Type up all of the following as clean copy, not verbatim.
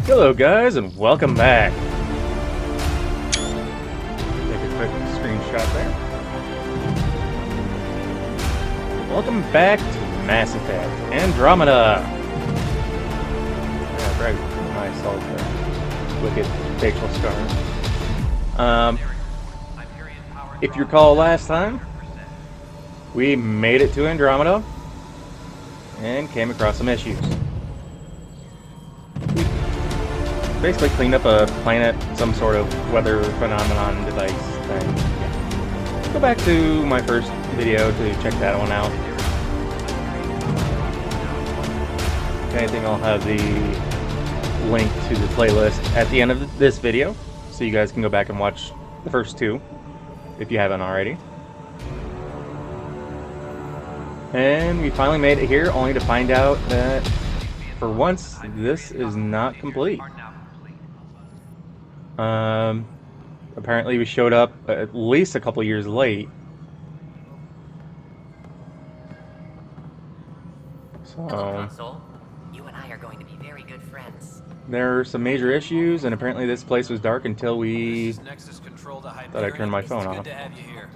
Hello guys, and welcome back. Take a quick screenshot there. Welcome back to Mass Effect Andromeda. Yeah, very nice, all the wicked facial scars. If you recall last time, we made it to Andromeda and came across some issues. Basically cleaned up a planet, some sort of weather phenomenon device thing. Yeah. Go back to my first video to check that one out. If anything, I'll have the link to the playlist at the end of this video, so you guys can go back and watch the first two, if you haven't already. And we finally made it here, only to find out that, for once, this is not complete. Apparently we showed up at least a couple years late. So, hello, Console. You and I are going to be very good friends. There are some major issues, and apparently this place was dark until we Nexus control to thought I turned my phone off. Good to have you here.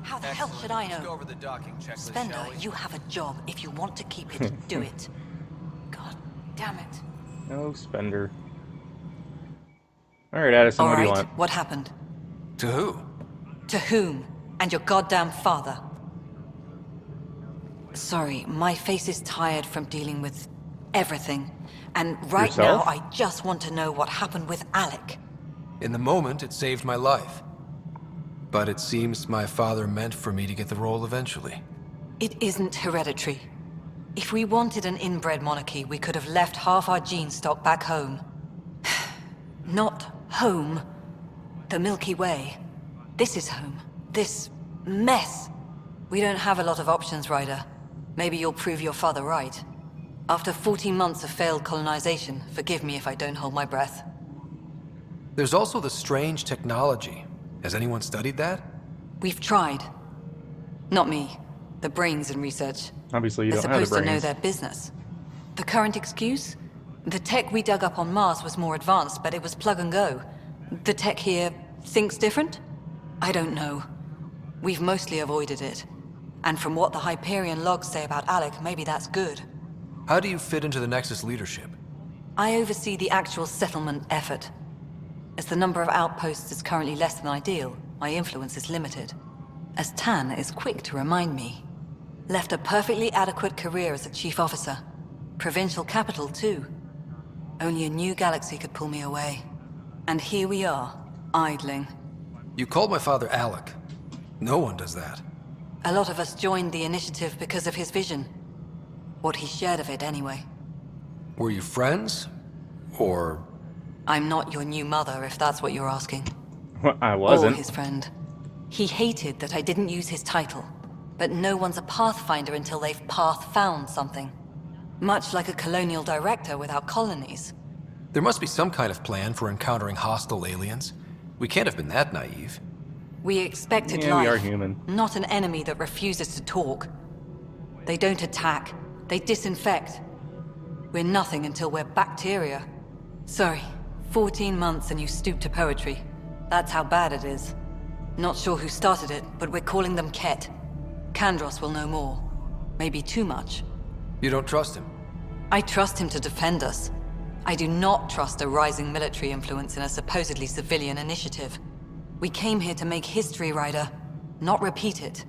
How the hell should I Let's go know? over the docking checklist, Spender, shall we? you have a job. If you want to keep it, do it. God damn it. No Spender. Alright, Addison, All what do you right, want? what happened? To who? To whom? And your goddamn father. Sorry, my face is tired from dealing with everything. And right Yourself? now, I just want to know what happened with Alec. In the moment, it saved my life. But it seems my father meant for me to get the role eventually. It isn't hereditary. If we wanted an inbred monarchy, we could have left half our gene stock back home. Not home. The Milky Way. This is home. This mess. We don't have a lot of options, Ryder. Maybe you'll prove your father right. After 14 months of failed colonization, forgive me if I don't hold my breath. There's also the strange technology. Has anyone studied that? We've tried. Not me. The brains in research. Obviously you They're don't have the supposed to know brains. their business. The current excuse? The tech we dug up on Mars was more advanced, but it was plug and go. The tech here thinks different? I don't know. We've mostly avoided it. And from what the Hyperion logs say about Alec, maybe that's good. How do you fit into the Nexus leadership? I oversee the actual settlement effort. As the number of outposts is currently less than ideal, my influence is limited. As Tan is quick to remind me. Left a perfectly adequate career as a chief officer. Provincial capital, too. Only a new galaxy could pull me away. And here we are, idling. You called my father Alec. No one does that. A lot of us joined the initiative because of his vision. What he shared of it, anyway. Were you friends? Or... I'm not your new mother, if that's what you're asking. Well, I Or wasn't. his friend. He hated that I didn't use his title. But no one's a pathfinder until they've path-found something. Much like a colonial director without colonies. there must be some kind of plan for encountering hostile aliens. We can't have been that naive. We expected Yeah, life, we are human. not an enemy that refuses to talk. They don't attack, they disinfect. We're nothing until we're bacteria. Sorry, 14 months and you stoop to poetry. That's how bad it is. Not sure who started it, but we're calling them Ket. Kandros will know more. Maybe too much. You don't trust him? I trust him to defend us. I do not trust a rising military influence in a supposedly civilian initiative. We came here to make history, Ryder, not repeat it.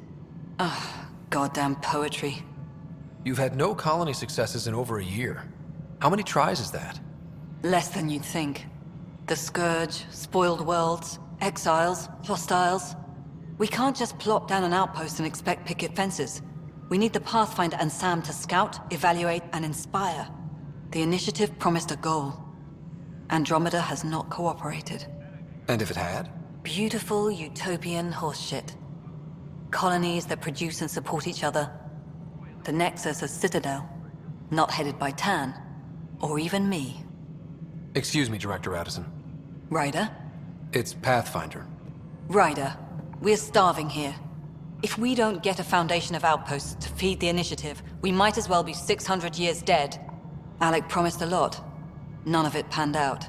Ugh, goddamn poetry. You've had no colony successes in over a year. How many tries is that? Less than you'd think. The Scourge, spoiled worlds, exiles, hostiles. We can't just plop down an outpost and expect picket fences. We need the Pathfinder and Sam to scout, evaluate, and inspire. The initiative promised a goal. Andromeda has not cooperated. And if it had? Beautiful utopian horseshit. Colonies that produce and support each other. The Nexus a citadel, not headed by Tan, or even me. Excuse me, Director Addison. Ryder? It's Pathfinder. Ryder, we're starving here. If we don't get a foundation of outposts to feed the initiative, we might as well be 600 years dead. Alec promised a lot. None of it panned out.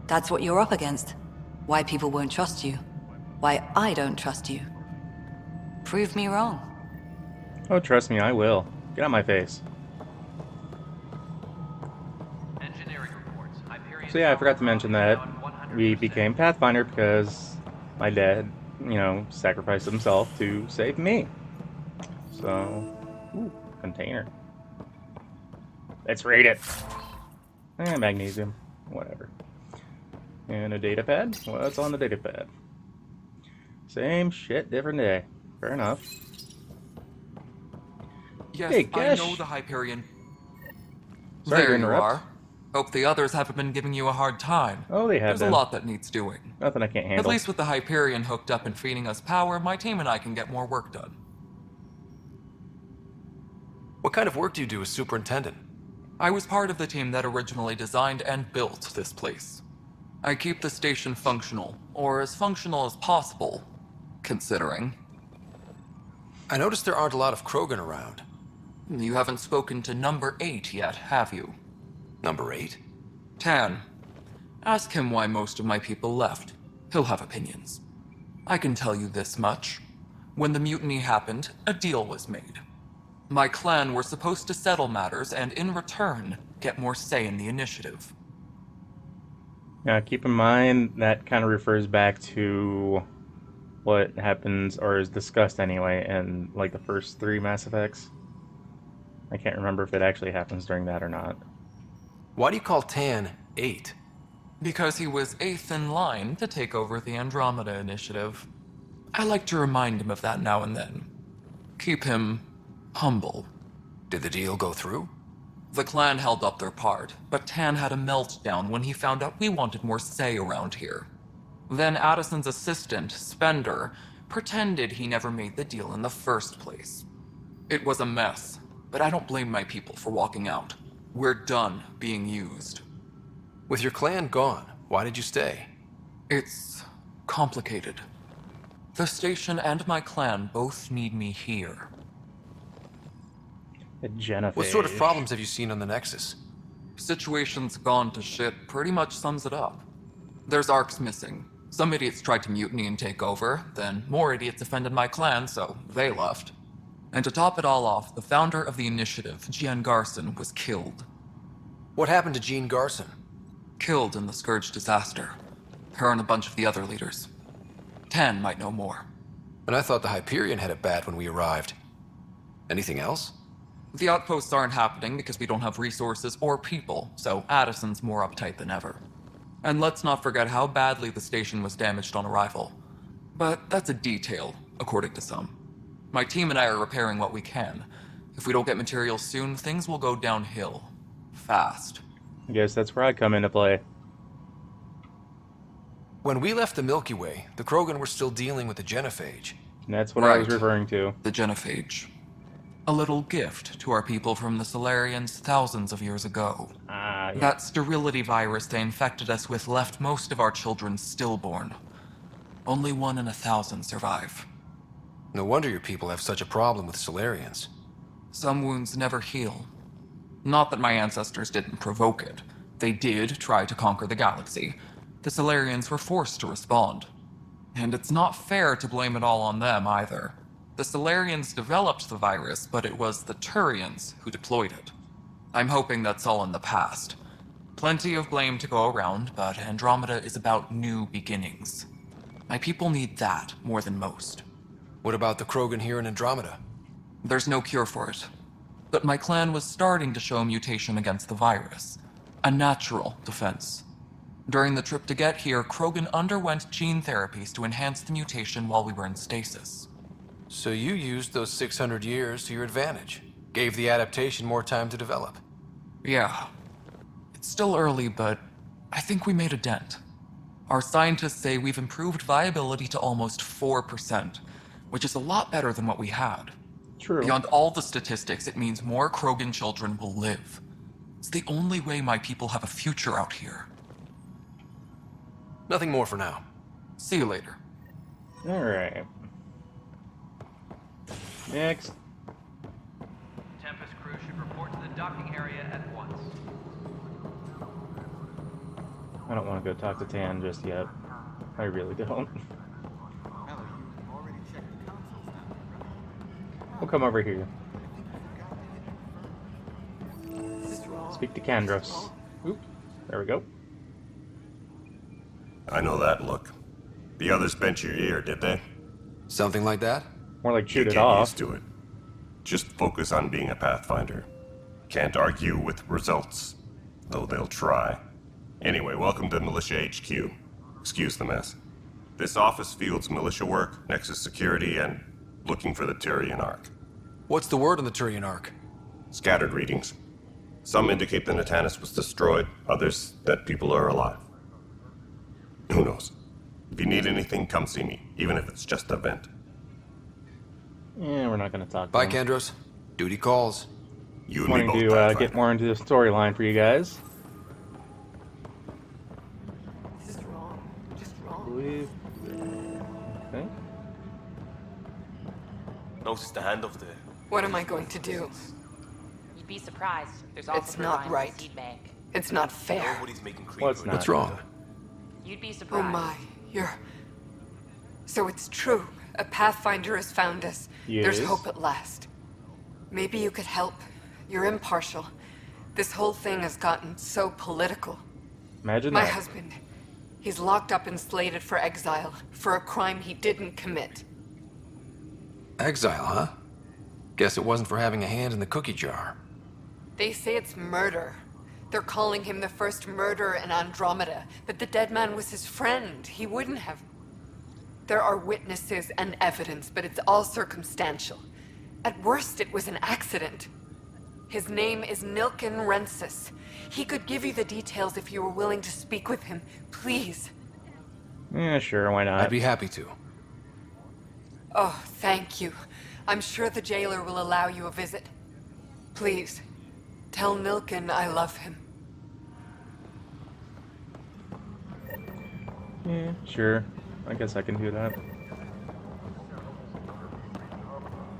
That's what you're up against. Why people won't trust you. Why I don't trust you. Prove me wrong. Oh, trust me, I will. Get out of my face. So yeah, I forgot to mention that we became Pathfinder because my dad, sacrificed himself to save me. So, container. Let's raid it. Magnesium. Whatever. And a data pad? What's on the data pad? Same shit, different day. Fair enough. Yes, Hey, I Gesh. know the Hyperion. Sorry to There you interrupt. are. Hope the others haven't been giving you a hard time. Oh, they have There's been. a lot that needs doing. Nothing I can't handle. At least with the Hyperion hooked up and feeding us power, my team and I can get more work done. What kind of work do you do as superintendent? I was part of the team that originally designed and built this place. I keep the station functional, or as functional as possible, considering. I noticed there aren't a lot of Krogan around. You haven't spoken to number 8 yet, have you? Number 8? Tan. Ask him why most of my people left. He'll have opinions. I can tell you this much. When the mutiny happened, a deal was made. My clan were supposed to settle matters and, in return, get more say in the initiative. Now, keep in mind that kind of refers back to what happens, or is discussed anyway, in like the first 3 Mass Effects. I can't remember if it actually happens during that or not. Why do you call Tan 8? Because he was 8th in line to take over the Andromeda initiative. I like to remind him of that now and then. Keep him humble. Did the deal go through? The clan held up their part, but Tan had a meltdown when he found out we wanted more say around here. Then Addison's assistant, Spender, pretended he never made the deal in the first place. It was a mess, but I don't blame my people for walking out. We're done being used. With your clan gone, why did you stay? It's complicated. The station and my clan both need me here. A genophage. What sort of problems have you seen on the Nexus? Situation's gone to shit pretty much sums it up. There's arcs missing. Some idiots tried to mutiny and take over, then more idiots offended my clan, so they left. And to top it all off, the founder of the initiative, Jean Garson, was killed. What happened to Jean Garson? Killed in the Scourge disaster. Her and a bunch of the other leaders. Tan might know more. And I thought the Hyperion had it bad when we arrived. Anything else? The outposts aren't happening because we don't have resources or people, so Addison's more uptight than ever. And let's not forget how badly the station was damaged on arrival. But that's a detail, according to some. My team and I are repairing what we can. If we don't get materials soon, things will go downhill. Fast. I guess that's where I come into play. When we left the Milky Way, the Krogan were still dealing with the genophage. And that's what I was Right. referring to. The genophage. A little gift to our people from the Solarians thousands of years ago. Yeah. That sterility virus they infected us with left most of our children stillborn. Only 1 in 1,000 survive. No wonder your people have such a problem with Solarians. Some wounds never heal. Not that my ancestors didn't provoke it. They did try to conquer the galaxy. The Solarians were forced to respond. And it's not fair to blame it all on them either. The Solarians developed the virus, but it was the Turians who deployed it. I'm hoping that's all in the past. Plenty of blame to go around, but Andromeda is about new beginnings. My people need that more than most. What about the Krogan here in Andromeda? There's no cure for it. But my clan was starting to show a mutation against the virus. A natural defense. During the trip to get here, Krogan underwent gene therapies to enhance the mutation while we were in stasis. So you used those 600 years to your advantage. Gave the adaptation more time to develop. Yeah. It's still early, but I think we made a dent. Our scientists say we've improved viability to almost 4%, which is a lot better than what we had. True. Beyond all the statistics, it means more Krogan children will live. It's the only way my people have a future out here. Nothing more for now. See you later. Alright. Next. Tempest crew should report to the docking area at once. I don't want to go talk to Tan just yet. I really don't. We'll come over here. Speak to Kandros. Oop. There we go. I know that look. The others bent your ear, did they? Something like that? More like shoot You it get off. used to it. Just focus on being a Pathfinder. Can't argue with results, though they'll try. Anyway, welcome to Militia HQ. Excuse the mess. This office fields militia work, Nexus security, and looking for the Turian Ark. What's the word on the Turian Ark? Scattered readings. Some indicate the Natanus was destroyed, others that people are alive. Who knows? If you need anything, come see me, even if it's just a vent. Yeah, we're not going to talk. Bye, to him. Kandros. Duty calls. You and me Wanting both, to Pathfinder. get more into the storyline for you guys. This is wrong. Just wrong. Believe. Okay. Notice the hand of the... What am I going to do? You'd be surprised. There's also It's not provided right. seed bank. It's not fair. Nobody's making creep. What's with not? What's wrong? You'd be Oh surprised. my, you're... So it's true. A Pathfinder has found us. There's Yes. hope at last. Maybe you could help. You're impartial. This whole thing has gotten so political. Imagine My that. husband, he's locked up and slated for exile for a crime he didn't commit. Exile, huh? Guess it wasn't for having a hand in the cookie jar. They say it's murder. They're calling him the first murderer in Andromeda, that the dead man was his friend. He wouldn't have... There are witnesses and evidence, but it's all circumstantial. At worst, it was an accident. His name is Nilken Rensis. He could give you the details if you were willing to speak with him. Please. Yeah, sure, why not? I'd be happy to. Oh, thank you. I'm sure the jailer will allow you a visit. Please, tell Nilken I love him. Yeah, sure. I guess I can do that.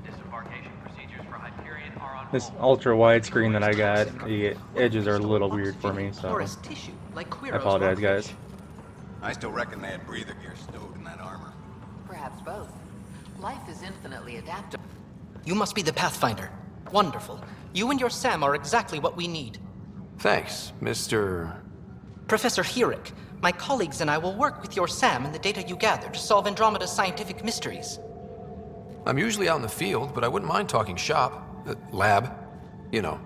Disembarkation procedures for Hyperion are on This hold. ultra wide screen that I got, the edges are a little weird for me, so Porous tissue, like I Quiro's apologize, rockfish. guys. I still reckon they had breather gear stowed in that armor. Perhaps both. Life is infinitely adaptable. You must be the Pathfinder. Wonderful. You and your Sam are exactly what we need. Thanks, Mr... Professor Herrick, my colleagues and I will work with your Sam and the data you gather to solve Andromeda's scientific mysteries. I'm usually out in the field, but I wouldn't mind talking shop. Lab. You know.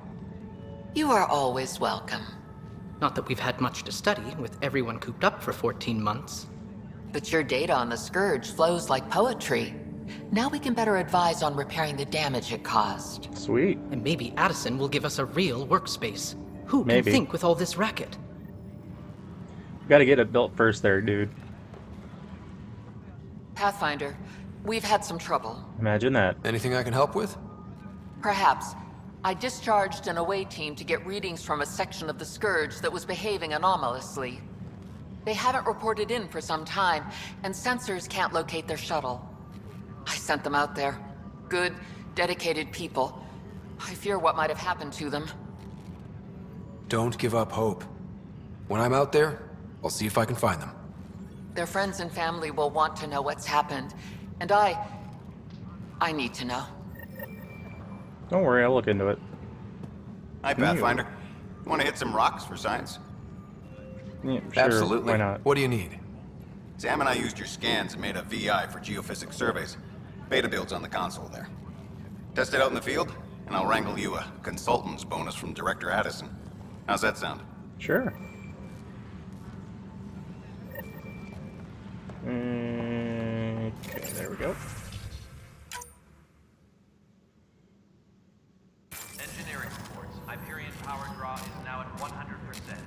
You are always welcome. Not that we've had much to study, with everyone cooped up for 14 months. But your data on the Scourge flows like poetry. Now we can better advise on repairing the damage it caused. Sweet. And maybe Addison will give us a real workspace. Who can Maybe. think with all this racket? Gotta get it built first there, dude. Pathfinder, we've had some trouble. Imagine that. Anything I can help with? Perhaps. I discharged an away team to get readings from a section of the Scourge that was behaving anomalously. They haven't reported in for some time, and sensors can't locate their shuttle. I sent them out there. Good, dedicated people. I fear what might have happened to them. Don't give up hope. When I'm out there, I'll see if I can find them. Their friends and family will want to know what's happened, and I need to know. Don't worry, I'll look into it. Hi, Pathfinder. Want to hit some rocks for science? Yeah, sure, Absolutely. why not? What do you need? Sam and I used your scans and made a VI for geophysics surveys. Beta builds on the console there. Test it out in the field, and I'll wrangle you a consultant's bonus from Director Addison. How's that sound? Sure. Okay, there we go. Engineering reports. Hyperion power draw is now at 100%.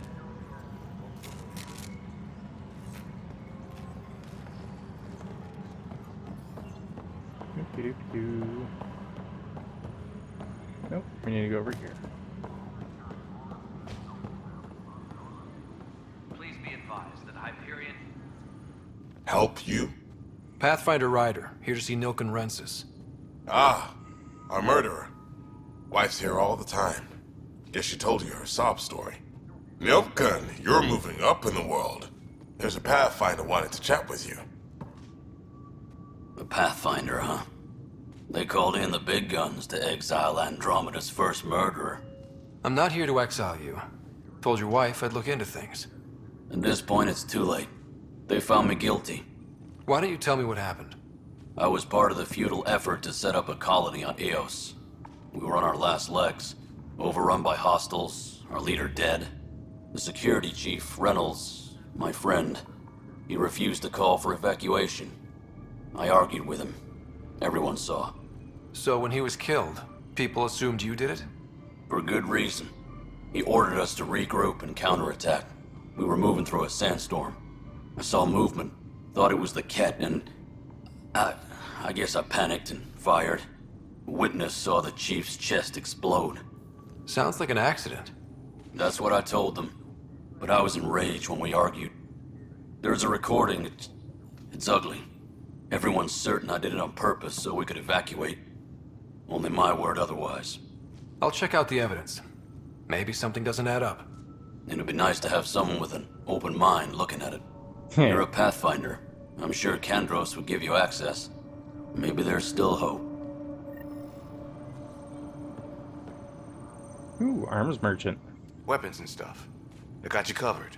Do-do-do-do-do. Nope, we need to go over here. Please be advised that Hyperion... Help you? Pathfinder Ryder, here to see Nilken Rensis. Ah, our murderer. Wife's here all the time. Guess she told you her sob story. Nilken, you're moving up in the world. There's a Pathfinder wanting to chat with you. The Pathfinder, huh? They called in the big guns to exile Andromeda's first murderer. I'm not here to exile you. Told your wife I'd look into things. At this point, it's too late. They found me guilty. Why don't you tell me what happened? I was part of the futile effort to set up a colony on Eos. We were on our last legs, overrun by hostiles, our leader dead. The security chief, Reynolds, my friend, he refused to call for evacuation. I argued with him. Everyone saw. So when he was killed, people assumed you did it? For good reason. He ordered us to regroup and counterattack. We were moving through a sandstorm. I saw movement, thought it was the Ket, and... I guess I panicked and fired. A witness saw the chief's chest explode. Sounds like an accident. That's what I told them. But I was enraged when we argued. There's a recording. It's ugly. Everyone's certain I did it on purpose so we could evacuate. Only my word otherwise. I'll check out the evidence. Maybe something doesn't add up. It'd be nice to have someone with an open mind looking at it. You're a Pathfinder. I'm sure Kandros would give you access. Maybe there's still hope. Ooh, arms merchant. Weapons and stuff. I got you covered.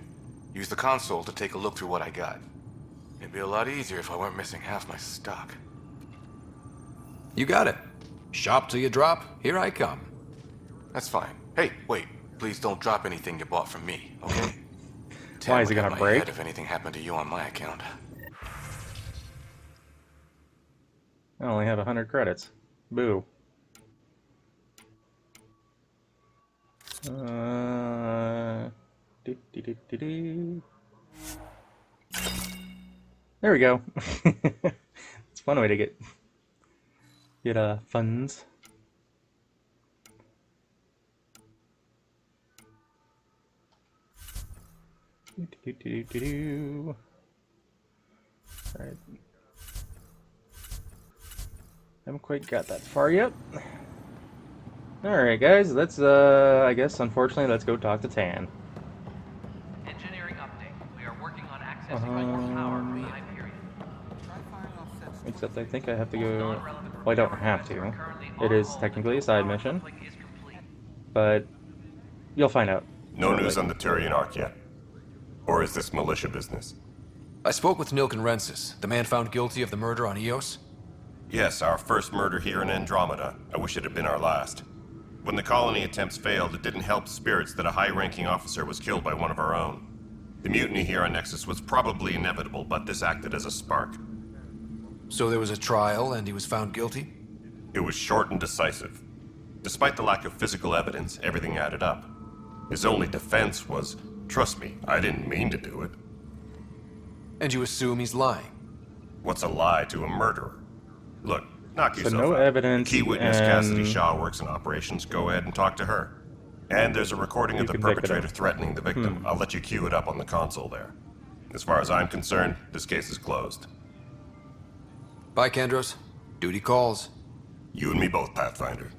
Use the console to take a look through what I got. It'd be a lot easier if I weren't missing half my stock. You got it. Shop till you drop. Here I come. That's fine. Hey, wait. Please don't drop anything you bought from me, okay? Why is it gonna break? If anything happened to you on my account. I only have 100 credits. Boo. There we go. It's a fun way to get funds. Alright. Haven't quite got that far yet. Alright guys, let's I guess unfortunately let's go talk to Tan. Engineering update. We are working on accessing more power from the Hyperion. Except I think I have to go... Well, I don't have to. It is technically a side mission. But you'll find out. No news on the Turian Ark yet. Or is this militia business? I spoke with Nilken Rensis, the man found guilty of the murder on Eos. Yes, our first murder here in Andromeda. I wish it had been our last. When the colony attempts failed, it didn't help spirits that a high-ranking officer was killed by one of our own. The mutiny here on Nexus was probably inevitable, but this acted as a spark. So there was a trial and he was found guilty? It was short and decisive. Despite the lack of physical evidence, everything added up. His only defense was, trust me, I didn't mean to do it. And you assume he's lying? What's a lie to a murderer? Look, knock yourself So no out. evidence. Key witness and Cassidy Shaw works in operations. Go ahead and talk to her. And there's a recording of the perpetrator threatening the victim. I'll let you cue it up on the console there. As far as I'm concerned, this case is closed. Bye, Kandros. Duty calls. You and me both, Pathfinder.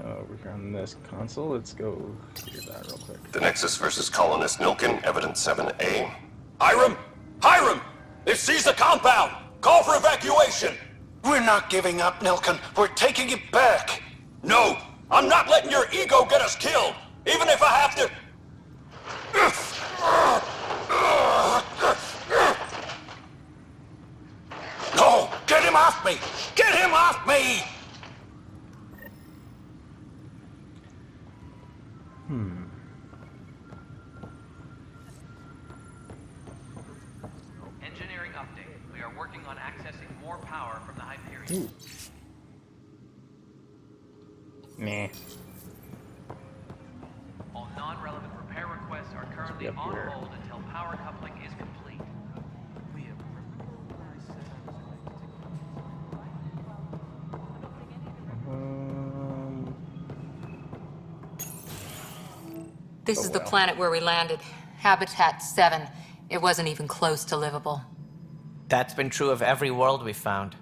Over here on this console, let's go figure that real quick. The Nexus versus Colonist Nilken, Evidence 7A. Hiram! Hiram! They've seized the compound! Call for evacuation! We're not giving up, Nilken. We're taking it back. No! I'm not letting your ego get us killed! Even if I have to... No! Get him off me! Get him off me! Engineering update. We are working on accessing more power from the Hyperion. Nah. All non-relevant repair requests are currently on hold until power coupling is complete. This Oh, is the well. planet where we landed. Habitat 7. It wasn't even close to livable. That's been true of every world we found.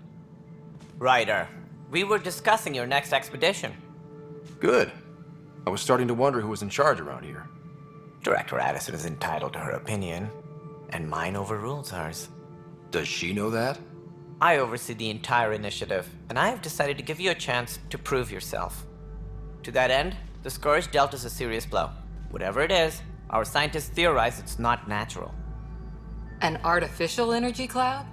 Ryder, we were discussing your next expedition. Good. I was starting to wonder who was in charge around here. Director Addison is entitled to her opinion, and mine overrules hers. Does she know that? I oversee the entire initiative, and I have decided to give you a chance to prove yourself. To that end, the Scourge dealt us a serious blow. Whatever it is, our scientists theorize it's not natural. An artificial energy cloud?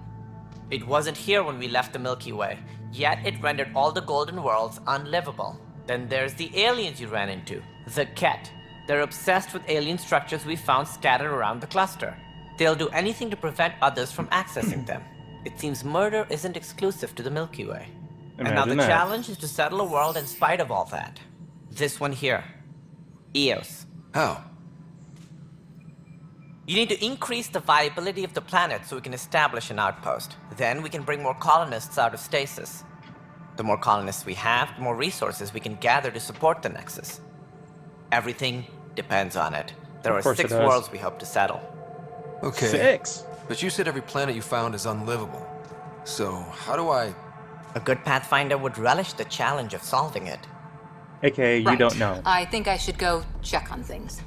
It wasn't here when we left the Milky Way, yet it rendered all the golden worlds unlivable. Then there's the aliens you ran into, the Ket. They're obsessed with alien structures we found scattered around the cluster. They'll do anything to prevent others from accessing them. It seems murder isn't exclusive to the Milky Way. And now the Imagine that. challenge is to settle a world in spite of all that. This one here. Eos. How? You need to increase the viability of the planet so we can establish an outpost. Then we can bring more colonists out of stasis. The more colonists we have, the more resources we can gather to support the Nexus. Everything depends on it. There Of are course 6 it does. worlds we hope to settle. Okay. 6. But you said every planet you found is unlivable. So, how do I... A good Pathfinder would relish the challenge of solving it. AKA, you Right. don't know. I think I should go check on things.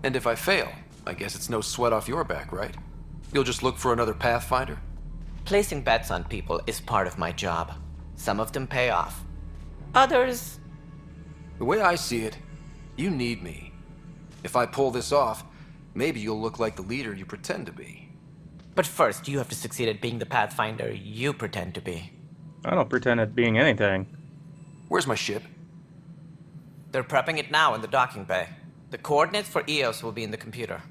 And if I fail, I guess it's no sweat off your back, right? You'll just look for another Pathfinder? Placing bets on people is part of my job. Some of them pay off. Others... The way I see it, you need me. If I pull this off, maybe you'll look like the leader you pretend to be. But first, you have to succeed at being the Pathfinder you pretend to be. I don't pretend at being anything. Where's my ship? They're prepping it now in the docking bay. The coordinates for Eos will be in the computer.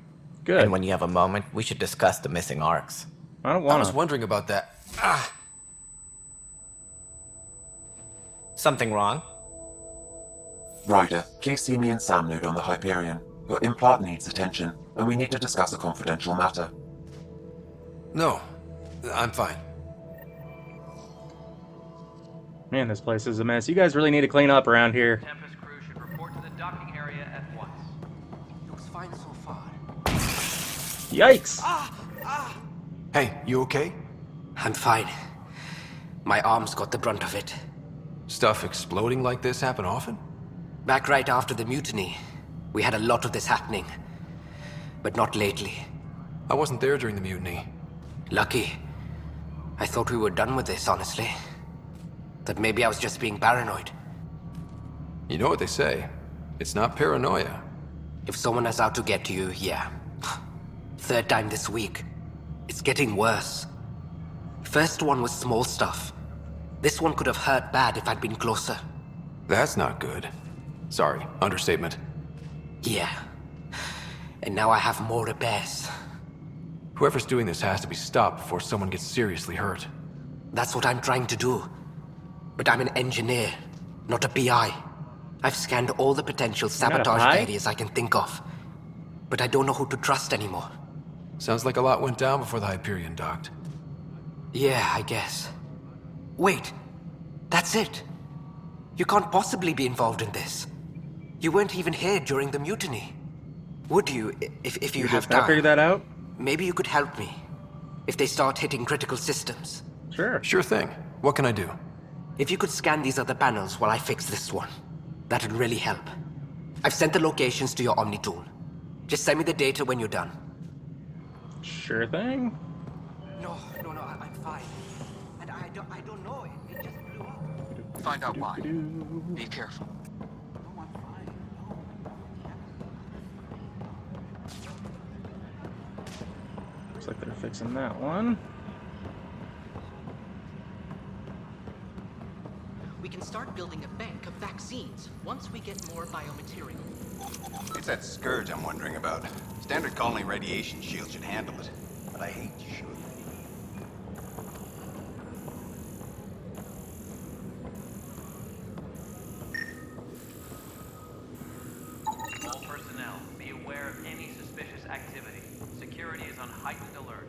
Good. And when you have a moment, we should discuss the missing arcs. I don't I want was to. wondering about that. Something wrong? Ryder, please see me and Sam Node on the Hyperion. Your implant needs attention, and we need to discuss a confidential matter. No, I'm fine. Man, this place is a mess. You guys really need to clean up around here. Tempest crew should report to the docking area at once. Looks fine so far. Yikes! Hey, you okay? I'm fine. My arms got the brunt of it. Stuff exploding like this happen often? Back right after the mutiny, we had a lot of this happening. But not lately. I wasn't there during the mutiny. Lucky. I thought we were done with this, honestly. That maybe I was just being paranoid. You know what they say. It's not paranoia. If someone is out to get you, yeah. 3rd time this week. It's getting worse. First one was small stuff. This one could have hurt bad if I'd been closer. That's not good. Sorry, understatement. Yeah. And now I have more repairs. Whoever's doing this has to be stopped before someone gets seriously hurt. That's what I'm trying to do. But I'm an engineer, not a PI. I've scanned all the potential not a sabotage PI? areas I can think of. But I don't know who to trust anymore. Sounds like a lot went down before the Hyperion docked. Yeah, I guess. Wait. That's it. You can't possibly be involved in this. You weren't even here during the mutiny. Would you, if you have Can I figure time? that out? Maybe you could help me. If they start hitting critical systems. Sure. Sure thing. What can I do? If you could scan these other panels while I fix this one, that'd really help. I've sent the locations to your Omni tool. Just send me the data when you're done. Sure thing. No, I'm fine. And I don't know. It just blew up. Find out why. Be careful. Looks like they're fixing that one. We can start building a bank of vaccines once we get more biomaterial. It's that scourge I'm wondering about. Standard colony radiation shield should handle it, but I hate should. All personnel, be aware of any suspicious activity. Security is on heightened alert.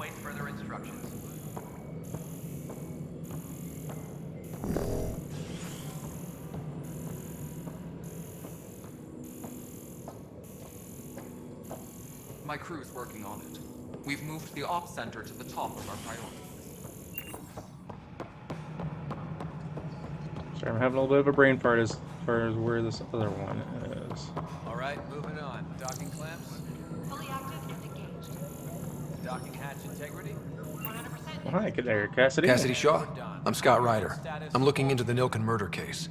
await further instructions. My crew's working on it. We've moved the ops center to the top of our priority list. Sorry, I'm having a little bit of a brain fart as far as where this other one is. All right, moving on. Docking clamps. Fully active and engaged. Docking hatch integrity. 100%. Well, hi, good day, Cassidy. Cassidy Shaw. I'm Scott Ryder. I'm looking into the Nilken murder case.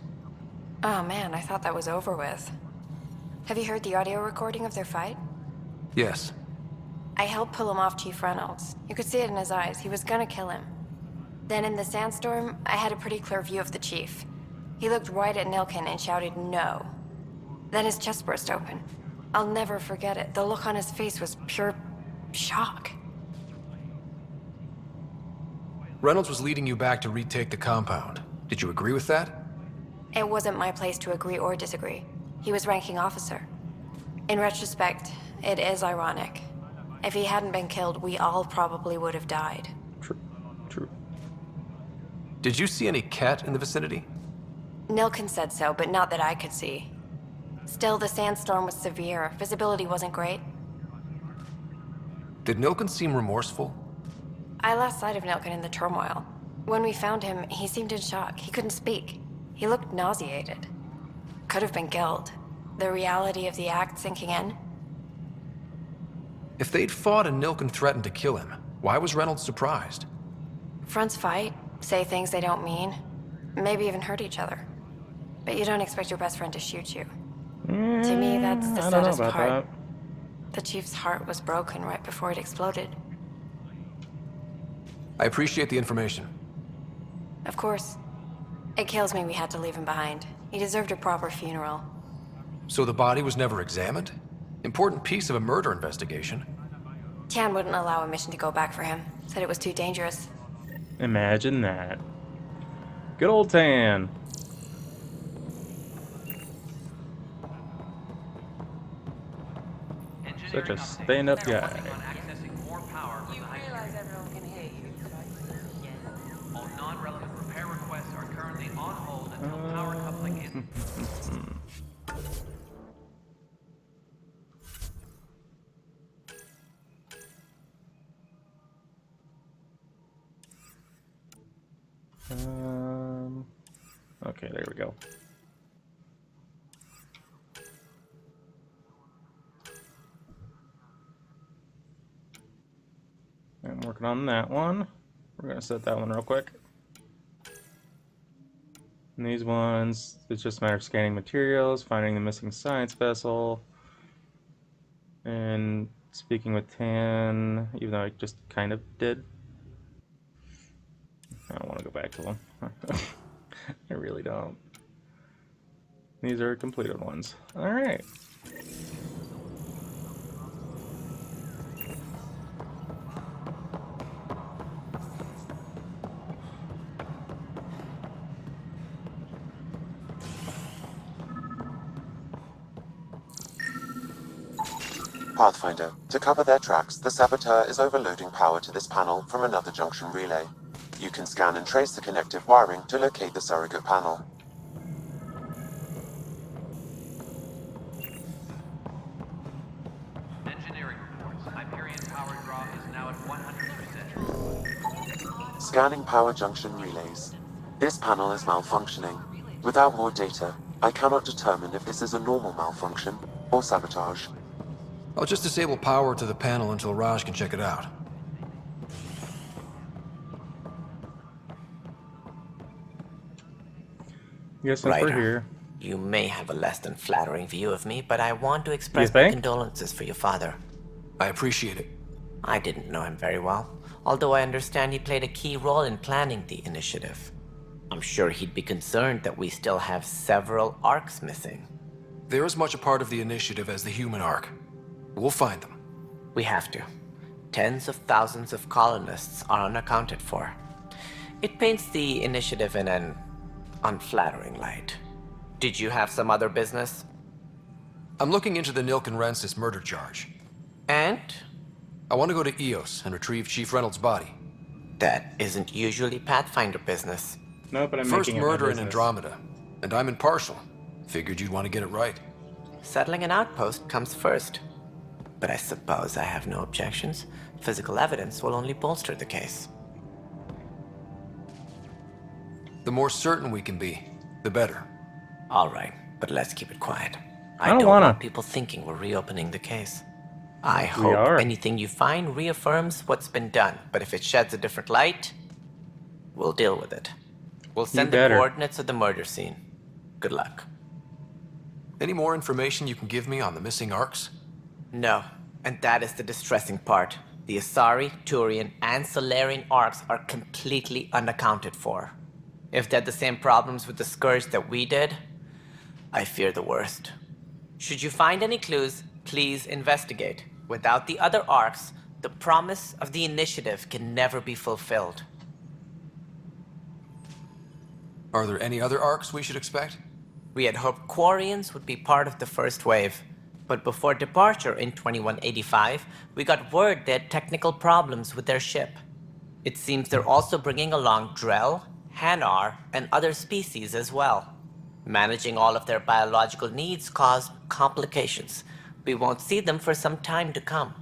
Oh man, I thought that was over with. Have you heard the audio recording of their fight? Yes. I helped pull him off Chief Reynolds. You could see it in his eyes. He was gonna kill him. Then in the sandstorm, I had a pretty clear view of the chief. He looked right at Nilken and shouted no. Then his chest burst open. I'll never forget it. The look on his face was pure shock. Reynolds was leading you back to retake the compound. Did you agree with that? It wasn't my place to agree or disagree. He was ranking officer. In retrospect, it is ironic. If he hadn't been killed, we all probably would have died. True. Did you see any cat in the vicinity? Nilken said so, but not that I could see. Still, the sandstorm was severe. Visibility wasn't great. Did Nilken seem remorseful? I lost sight of Nilken in the turmoil. When we found him, he seemed in shock. He couldn't speak. He looked nauseated. Could have been guilt. The reality of the act sinking in. If they'd fought and Nilken threatened to kill him, why was Reynolds surprised? Fronts fight, say things they don't mean, maybe even hurt each other. But you don't expect your best friend to shoot you. To me, that's the I don't know saddest about part. that. The chief's heart was broken right before it exploded. I appreciate the information. Of course. It kills me we had to leave him behind. He deserved a proper funeral. So the body was never examined? Important piece of a murder investigation. Tian wouldn't allow a mission to go back for him. Said it was too dangerous. Imagine that. Good old Tan. Such a stand-up guy. You realize everyone can hear you, right? All non-relevant repair requests are currently on hold until power coupling is... Okay, there we go. I'm working on that one. We're gonna set that one real quick. And these ones, it's just a matter of scanning materials, finding the missing science vessel, and speaking with Tan, even though I just kind of did. I don't want to go back to them. I really don't. These are completed ones. Alright. Pathfinder, to cover their tracks, the saboteur is overloading power to this panel from another junction relay. You can scan and trace the connective wiring to locate the surrogate panel. Engineering reports. Hyperion power draw is now at 100%. Scanning power junction relays. This panel is malfunctioning. Without more data, I cannot determine if this is a normal malfunction or sabotage. I'll just disable power to the panel until Raj can check it out. Yes, since we're Ryder, here. you may have a less than flattering view of me, but I want to express my condolences for your father. I appreciate it. I didn't know him very well, although I understand he played a key role in planning the initiative. I'm sure he'd be concerned that we still have several arcs missing. They're as much a part of the initiative as the human arc. We'll find them. We have to. Tens of thousands of colonists are unaccounted for. It paints the initiative in an unflattering light. Did you have some other business? I'm looking into the Nilken Rensis murder charge. And? I want to go to EOS and retrieve Chief Reynolds' body. That isn't usually Pathfinder business. No, but I'm First making it my murder in business. Andromeda, and I'm impartial. Figured you'd want to get it right. Settling an outpost comes first. But I suppose I have no objections. Physical evidence will only bolster the case. The more certain we can be, the better. All right, but let's keep it quiet. I don't don't wanna. want people thinking we're reopening the case. I We hope are. anything you find reaffirms what's been done, but if it sheds a different light, we'll deal with it. We'll send the better. coordinates of the murder scene. Good luck. Any more information you can give me on the missing arcs? No, and that is the distressing part. The Asari, Turian, and Solarian arcs are completely unaccounted for. If they had the same problems with the Scourge that we did, I fear the worst. Should you find any clues, please investigate. Without the other arcs, the promise of the initiative can never be fulfilled. Are there any other arcs we should expect? We had hoped Quarians would be part of the first wave, but before departure in 2185, we got word they had technical problems with their ship. It seems they're also bringing along Drell, Hanar, and other species as well. Managing all of their biological needs caused complications. We won't see them for some time to come.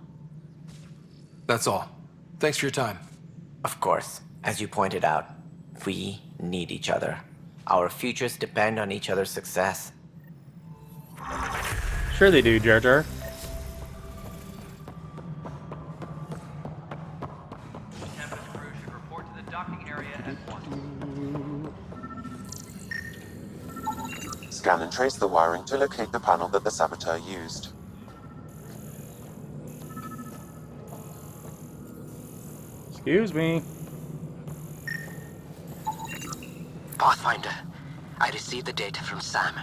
That's all. Thanks for your time. Of course, as you pointed out, we need each other. Our futures depend on each other's success. Sure they do, Jar Jar. Tempest crew should report to the docking area at once. Scan and trace the wiring to locate the panel that the saboteur used. Excuse me. Pathfinder, I received the data from Sam.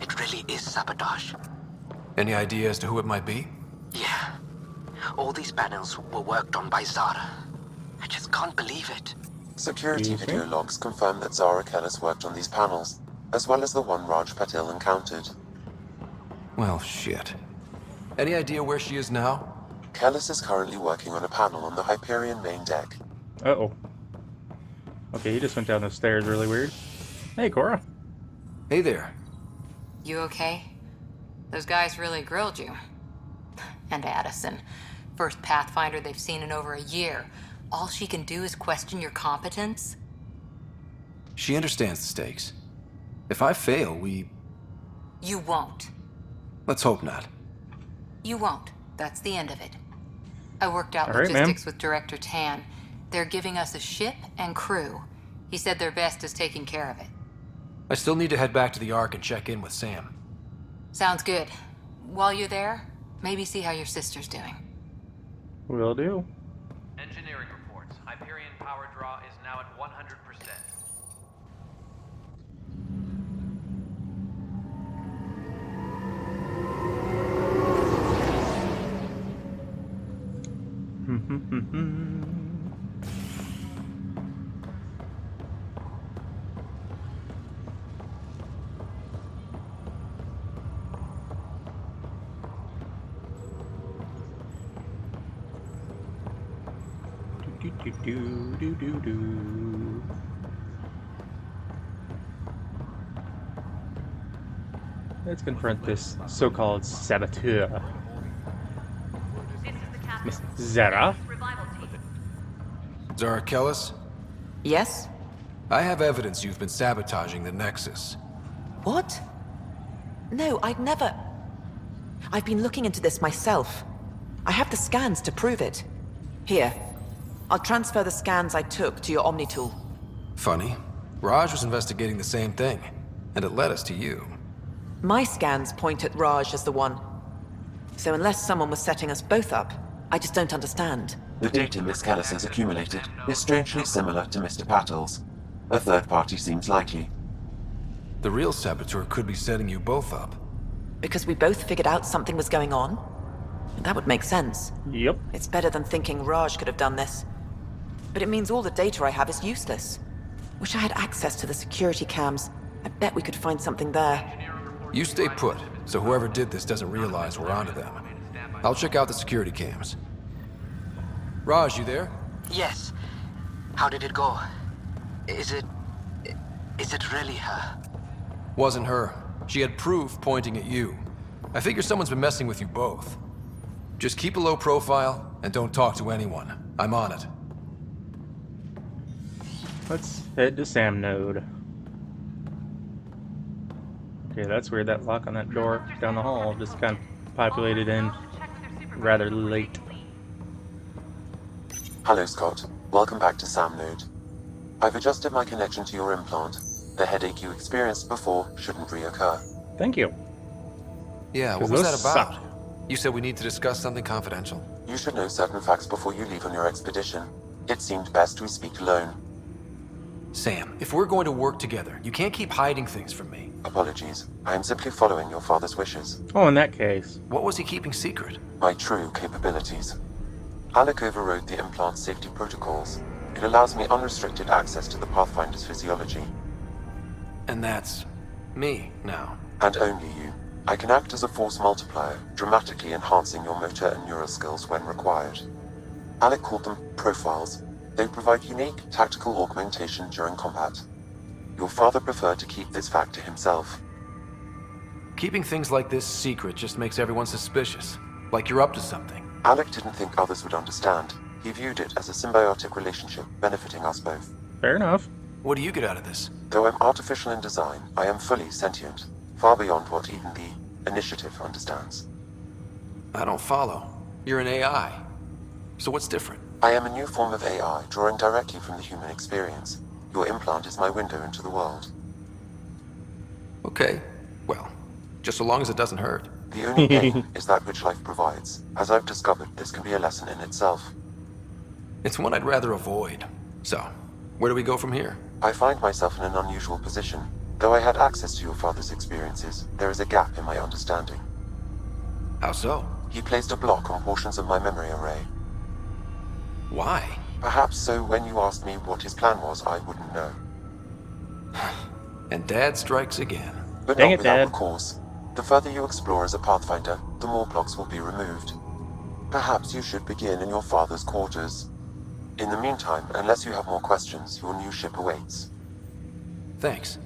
It really is sabotage. Any idea as to who it might be? Yeah. All these panels were worked on by Zara. I just can't believe it. Security Excuse me? video logs confirm that Zara Kellis worked on these panels, as well as the one Raj Patil encountered. Well, shit. Any idea where she is now? Kellis is currently working on a panel on the Hyperion main deck. Uh-oh. Okay, he just went down the stairs really weird. Hey, Cora. Hey there. You okay? Those guys really grilled you. And Addison. First Pathfinder they've seen in over a year. All she can do is question your competence? She understands the stakes. If I fail, You won't. let's hope not. You won't. That's the end of it. I worked out All right, logistics with Director Tan. They're giving us a ship and crew. He said their best is taking care of it. I still need to head back to the Ark and check in with Sam. Sounds good. While you're there, maybe see how your sister's doing. Will do. Engineering reports. Hyperion power draw is now at 100%. Do. Let's confront this so-called saboteur. Miss Zara? Zara Kellis? Yes? I have evidence you've been sabotaging the Nexus. What? No, I'd never... I've been looking into this myself. I have the scans to prove it. Here. I'll transfer the scans I took to your Omni tool. Funny. Raj was investigating the same thing, and it led us to you. My scans point at Raj as the one. So unless someone was setting us both up, I just don't understand. The data Miss Kellis has accumulated is strangely similar to Mr. Patil's. A third party seems likely. The real saboteur could be setting you both up. Because we both figured out something was going on? That would make sense. Yep. It's better than thinking Raj could have done this. But it means all the data I have is useless. Wish I had access to the security cams. I bet we could find something there. You stay put, so whoever did this doesn't realize we're onto them. I'll check out the security cams. Raj, you there? Yes. How did it go? Is it really her? Wasn't her. She had proof pointing at you. I figure someone's been messing with you both. Just keep a low profile and don't talk to anyone. I'm on it. Let's head to Sam Node. Okay, that's weird. That lock on that door down the hall just kind of populated in rather late. Hello, Scott. Welcome back to Sam Node. I've adjusted my connection to your implant. The headache you experienced before shouldn't reoccur. Thank you. Yeah, what was that about? You said we need to discuss something confidential. You should know certain facts before you leave on your expedition. It seemed best we speak alone. Sam, if we're going to work together, you can't keep hiding things from me. Apologies. I am simply following your father's wishes. Oh, in that case. What was he keeping secret? My true capabilities. Alec overrode the implant's safety protocols. It allows me unrestricted access to the Pathfinder's physiology. And that's me now. And only you. I can act as a force multiplier, dramatically enhancing your motor and neural skills when required. Alec called them profiles. They provide unique tactical augmentation during combat. Your father preferred to keep this fact to himself. Keeping things like this secret just makes everyone suspicious, like you're up to something. Alec didn't think others would understand. He viewed it as a symbiotic relationship benefiting us both. Fair enough. What do you get out of this? Though I'm artificial in design, I am fully sentient, far beyond what even the Initiative understands. I don't follow. You're an AI. So what's different? I am a new form of AI, drawing directly from the human experience. Your implant is my window into the world. Okay. Well, just so long as it doesn't hurt. The only gain is that which life provides. As I've discovered, this can be a lesson in itself. It's one I'd rather avoid. So, where do we go from here? I find myself in an unusual position. Though I had access to your father's experiences, there is a gap in my understanding. How so? He placed a block on portions of my memory array. Why? Perhaps so when you asked me what his plan was, I wouldn't know. And Dad strikes again. But Dang not it, without Dad. recourse. The further you explore as a Pathfinder, the more blocks will be removed. Perhaps you should begin in your father's quarters. In the meantime, unless you have more questions, your new ship awaits. Thanks.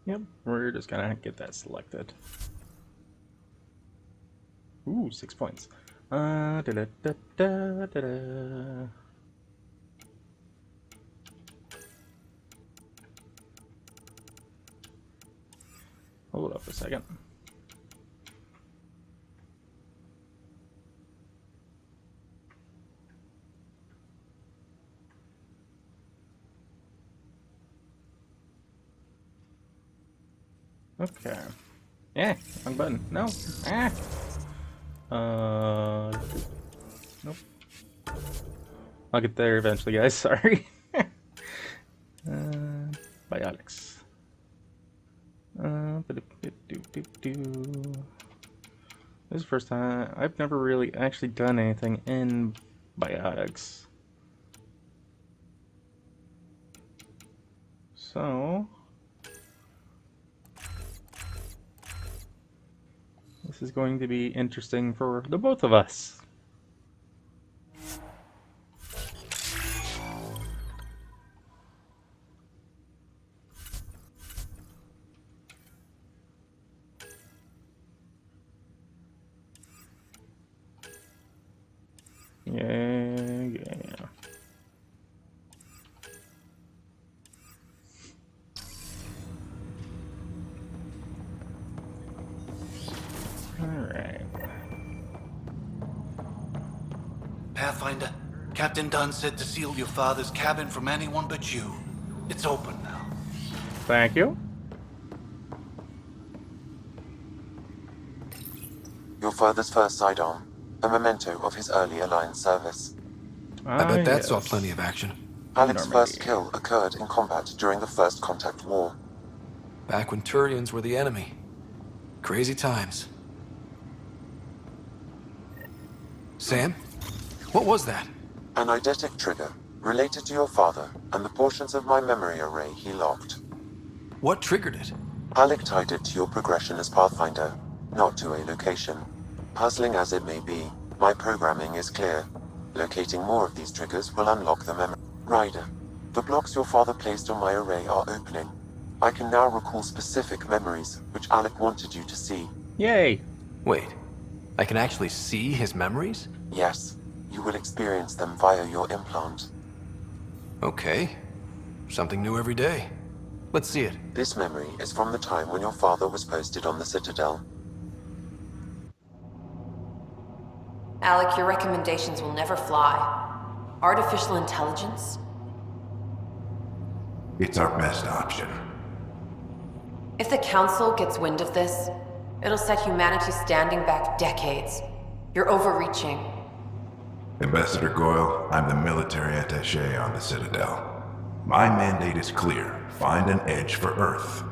Yep, we're just gonna get that selected. Ooh, 6 points. Da da da da da da. Hold up a second. Okay. Yeah, wrong button. No. Ah. Nope. I'll get there eventually, guys. Sorry. Biotics. This is the first time I've never really actually done anything in biotics. So this is going to be interesting for the both of us. Yeah. Alright. Pathfinder, Captain Dunn said to seal your father's cabin from anyone but you. It's open now. Thank you. Your father's first sidearm, a memento of his early Alliance service. I bet that saw plenty of action. Alec's first kill occurred in combat during the First Contact War. Back when Turians were the enemy. Crazy times. Sam? What was that? An eidetic trigger, related to your father, and the portions of my memory array he locked. What triggered it? Alec tied it to your progression as Pathfinder, not to a location. Puzzling as it may be, my programming is clear. Locating more of these triggers will unlock the memory. Ryder, the blocks your father placed on my array are opening. I can now recall specific memories, which Alec wanted you to see. Yay! Wait, I can actually see his memories? Yes, you will experience them via your implant. Okay. Something new every day. Let's see it. This memory is from the time when your father was posted on the Citadel. Alec, your recommendations will never fly. Artificial intelligence? It's our best option. If the Council gets wind of this, it'll set humanity standing back decades. You're overreaching. Ambassador Goyle, I'm the military attaché on the Citadel. My mandate is clear. Find an edge for Earth.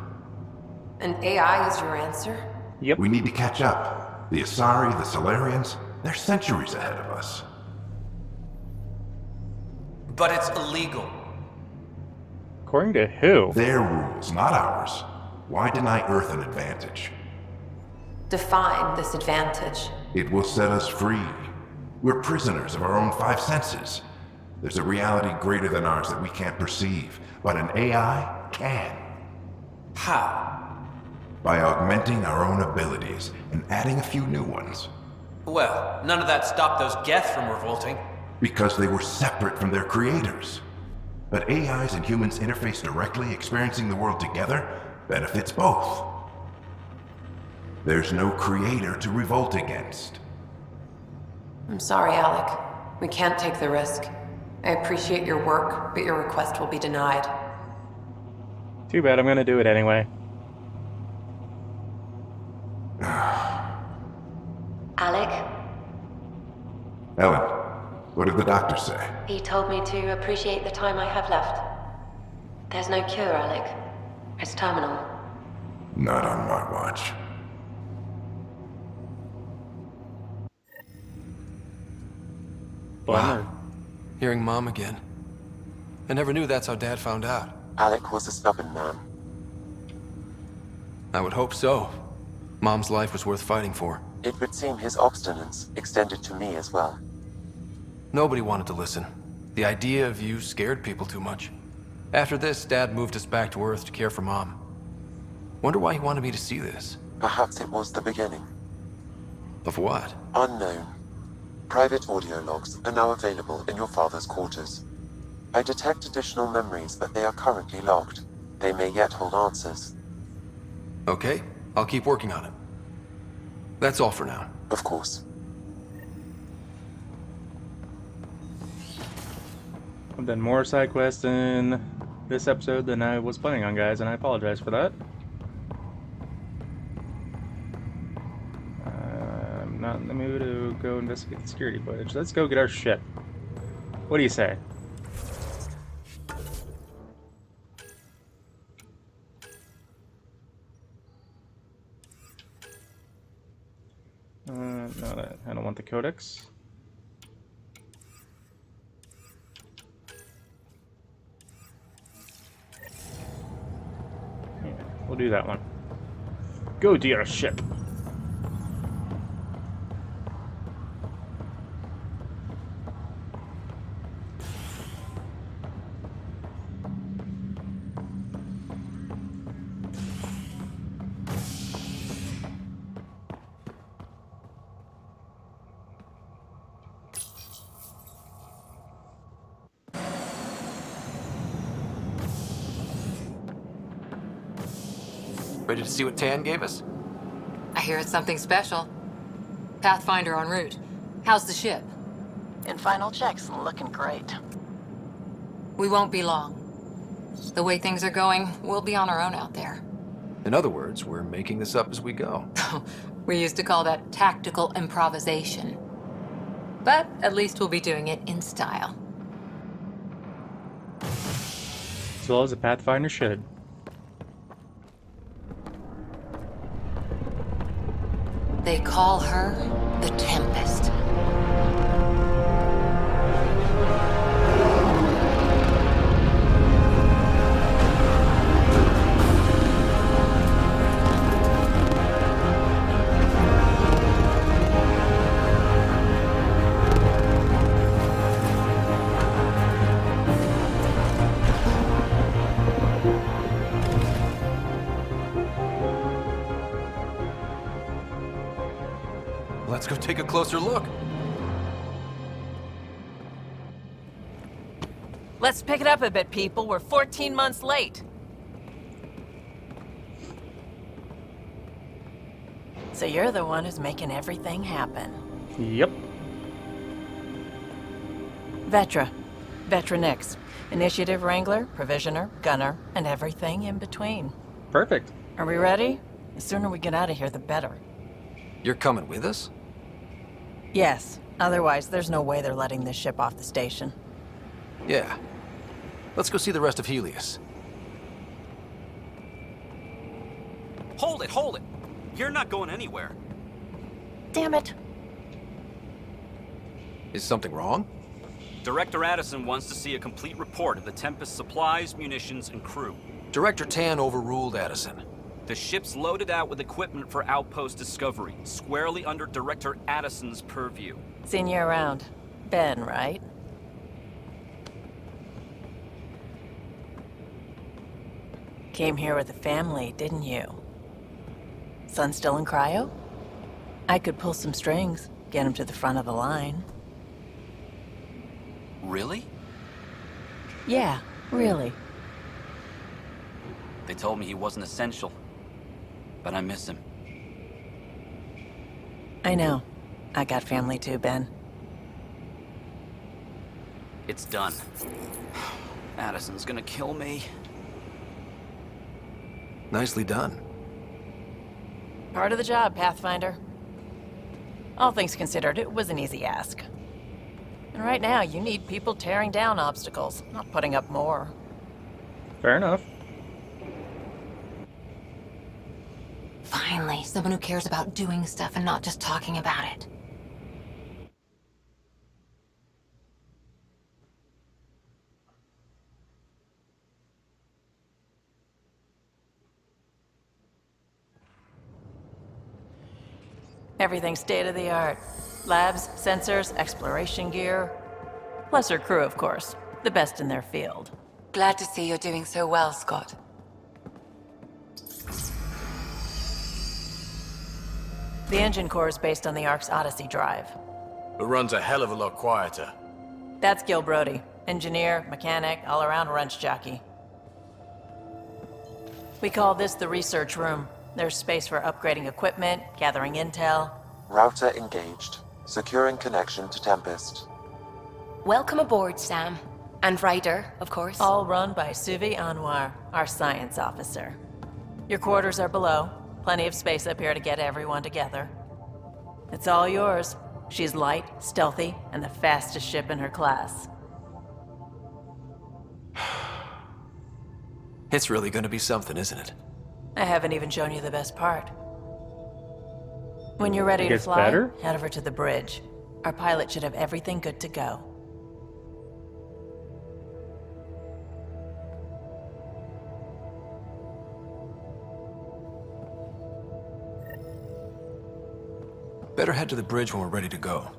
And AI is your answer? Yep. We need to catch up. The Asari, the Solarians, they're centuries ahead of us. But it's illegal. According to who? Their rules, not ours. Why deny Earth an advantage? Define this advantage. It will set us free. We're prisoners of our own five senses. There's a reality greater than ours that we can't perceive, but an AI can. How? By augmenting our own abilities and adding a few new ones. Well, none of that stopped those Geth from revolting. Because they were separate from their creators. But AIs and humans interface directly, experiencing the world together, benefits both. There's no creator to revolt against. I'm sorry, Alec. We can't take the risk. I appreciate your work, but your request will be denied. Too bad, I'm gonna do it anyway. Alec, Ellen, what did the doctor say? he told me to appreciate the time I have left. There's no cure, Alec. It's terminal. Not on my watch. Bummer. Hearing Mom again. I never knew that's how Dad found out. Alec was a stubborn man. I would hope so. Mom's life was worth fighting for. It would seem his obstinance extended to me as well. Nobody wanted to listen. The idea of you scared people too much. After this, Dad moved us back to Earth to care for Mom. Wonder why he wanted me to see this. Perhaps it was the beginning. Of what? Unknown. Private audio logs are now available in your father's quarters. I detect additional memories, but they are currently logged. They may yet hold answers. Okay, I'll keep working on it. That's all for now. Of course. I've done more side quests in this episode than I was planning on, guys, and I apologize for that. I'm not in the mood to go investigate the security footage. Let's go get our ship. What do you say? No, I don't want the codex. Yeah, we'll do that one. Go to your ship. Ready to see what Tan gave us? I hear it's something special. Pathfinder en route. How's the ship? In final checks and looking great. We won't be long. The way things are going, we'll be on our own out there. In other words, we're making this up as we go. We used to call that tactical improvisation. But at least we'll be doing it in style. As well as a Pathfinder should. They call her the Tempest. Let's go take a closer look. Let's pick it up a bit, people. We're 14 months late. So you're the one who's making everything happen. Yep. Vetra. Vetra Nix. Initiative Wrangler, Provisioner, Gunner, and everything in between. Perfect. Are we ready? The sooner we get out of here, the better. You're coming with us? Yes. Otherwise, there's no way they're letting this ship off the station. Yeah. Let's go see the rest of Helios. Hold it, hold it! You're not going anywhere. Damn it. Is something wrong? Director Addison wants to see a complete report of the Tempest supplies, munitions, and crew. Director Tan overruled Addison. The ship's loaded out with equipment for outpost discovery, squarely under Director Addison's purview. Seen you around. Ben, right? Came here with a family, didn't you? Son still in cryo? I could pull some strings, get him to the front of the line. Really? Yeah, really. They told me he wasn't essential, but I miss him. I know. I got family too, Ben. It's done. Addison's gonna kill me. Nicely done. Part of the job, Pathfinder. All things considered, it was an easy ask. And right now, you need people tearing down obstacles, not putting up more. Fair enough. Finally, someone who cares about doing stuff and not just talking about it. Everything's state-of-the-art. Labs, sensors, exploration gear. Plus her crew, of course. The best in their field. Glad to see you're doing so well, Scott. The engine core is based on the Ark's Odyssey drive. It runs a hell of a lot quieter. That's Gil Brody. Engineer, mechanic, all-around wrench jockey. We call this the research room. There's space for upgrading equipment, gathering intel. Router engaged. Securing connection to Tempest. Welcome aboard, Sam. And Ryder, of course. All run by Suvi Anwar, our science officer. Your quarters are below. Plenty of space up here to get everyone together. It's all yours. She's light, stealthy, and the fastest ship in her class. It's really gonna be something, isn't it? I haven't even shown you the best part. When you're ready to fly, head over to the bridge. Our pilot should have everything good to go. Better head to the bridge when we're ready to go.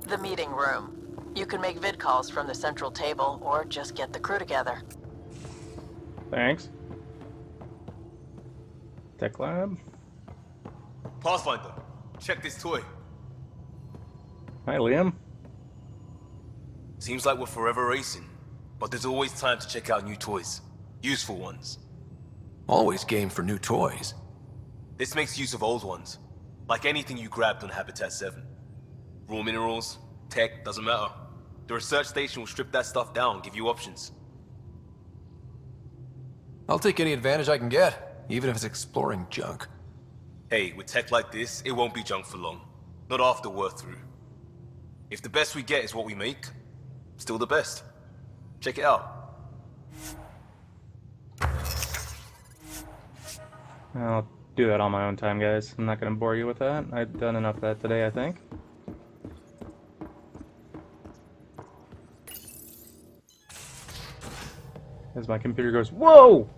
The meeting room. You can make vid calls from the central table, or just get the crew together. Thanks. Tech lab. Pathfinder, check this toy. Hi, Liam. Seems like we're forever racing, but there's always time to check out new toys. Useful ones. Always game for new toys. This makes use of old ones, like anything you grabbed on Habitat 7. Raw minerals, tech, doesn't matter. The research station will strip that stuff down and give you options. I'll take any advantage I can get, even if it's exploring junk. Hey, with tech like this, it won't be junk for long. Not after we're through. If the best we get is what we make, still the best. Check it out. I'll do that on my own time, guys. I'm not going to bore you with that. I've done enough of that today, I think. As my computer goes, whoa!